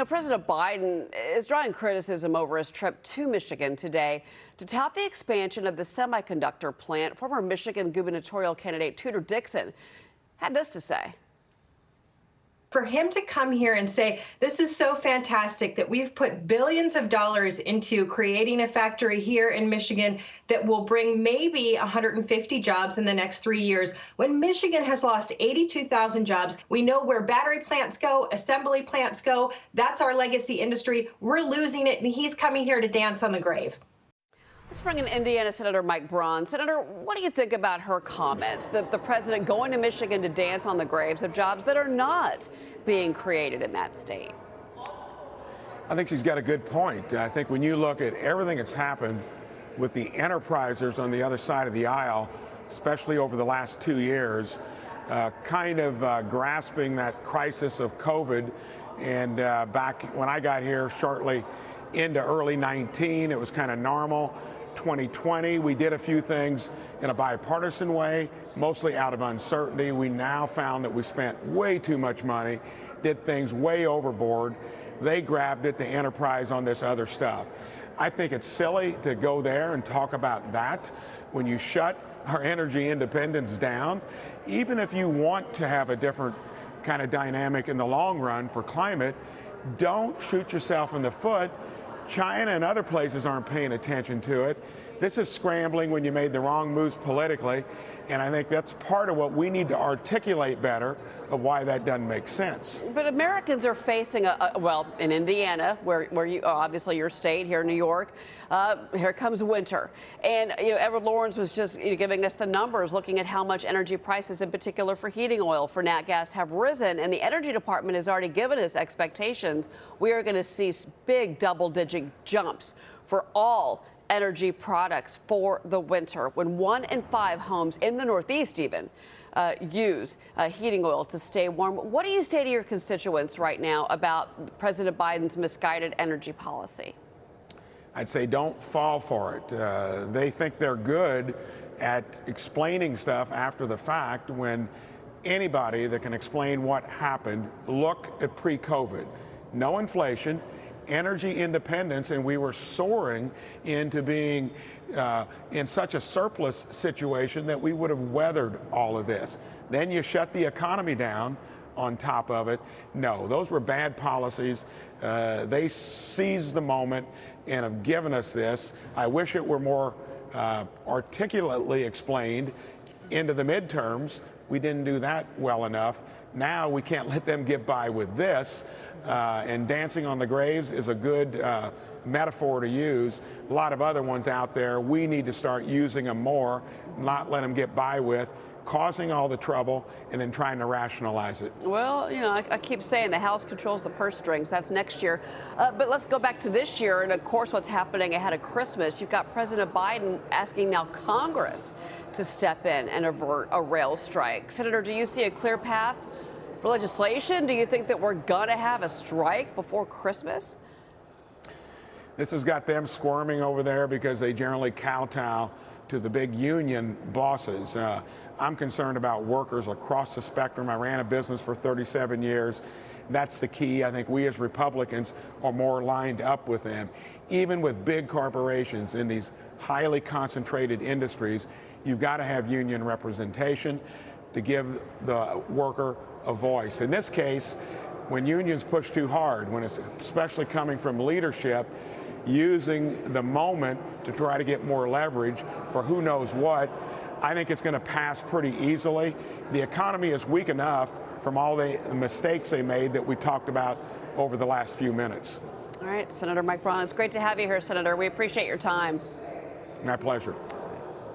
President Biden is drawing criticism over his trip to Michigan today to tout the expansion of the semiconductor plant. Former Michigan gubernatorial candidate Tudor Dixon had this to say. For him to come here and say, this is so fantastic that we've put billions of dollars into creating a factory here in Michigan that will bring maybe 150 jobs in the next 3 years. When Michigan has lost 82,000 jobs, we know where battery plants go, assembly plants go. That's our legacy industry. We're losing it, and he's coming here to dance on the grave. Let's bring in Indiana Senator Mike Braun. Senator, what do you think about her comments? The president going to Michigan to dance on the graves of jobs that are not being created in that state? I think she's got a good point. I think when you look at everything that's happened with the enterprisers on the other side of the aisle, especially over the last 2 years, grasping that crisis of COVID. And back when I got here shortly into early 19, it was kind of normal. 2020, we did a few things in a bipartisan way, mostly out of uncertainty. We now found that we spent way too much money, did things way overboard. They grabbed it to enterprise on this other stuff. I think it's silly to go there and talk about that when you shut our energy independence down. Even if you want to have a different kind of dynamic in the long run for climate, don't shoot yourself in the foot. China and other places aren't paying attention to it. This is scrambling when you made the wrong moves politically, and I think that's part of what we need to articulate better of why that doesn't make sense. But Americans are facing well, in Indiana, where you obviously your state, here in New York, here comes winter. And Edward Lawrence was just giving us the numbers, looking at how much energy prices, in particular for heating oil, for nat gas, have risen. And the Energy Department has already given us expectations. We are going to see big double-digit jumps for all energy products for the winter, when 1 in 5 homes in the Northeast even use heating oil to stay warm. What do you say to your constituents right now about President Biden's misguided energy policy? I'd say don't fall for it. They think they're good at explaining stuff after the fact, when anybody that can explain what happened, look at pre-COVID. No inflation, energy independence, and we were soaring into being in such a surplus situation that we would have weathered all of this. Then you shut the economy down on top of it. No, those were bad policies. They seized the moment and have given us this. I wish it were more articulately explained into the midterms. We didn't do that well enough. Now we can't let them get by with this. And dancing on the graves is a good metaphor to use. A lot of other ones out there, we need to start using them more, not let them get by with causing all the trouble and then trying to rationalize it. Well, I keep saying the House controls the purse strings. That's next year. But let's go back to this year. And of course, what's happening ahead of Christmas, you've got President Biden asking now Congress to step in and avert a rail strike. Senator, do you see a clear path for legislation? Do you think that we're going to have a strike before Christmas? This has got them squirming over there because they generally kowtow to the big union bosses. I'm concerned about workers across the spectrum. I ran a business for 37 years. That's the key. I think we as Republicans are more lined up with them. Even with big corporations in these highly concentrated industries, you've got to have union representation to give the worker a voice. In this case, when unions push too hard, when it's especially coming from leadership, using the moment to try to get more leverage for who knows what, I think it's going to pass pretty easily. The economy is weak enough from all the mistakes they made that we talked about over the last few minutes. All right, Senator Mike Braun, it's great to have you here, Senator. We appreciate your time. My pleasure.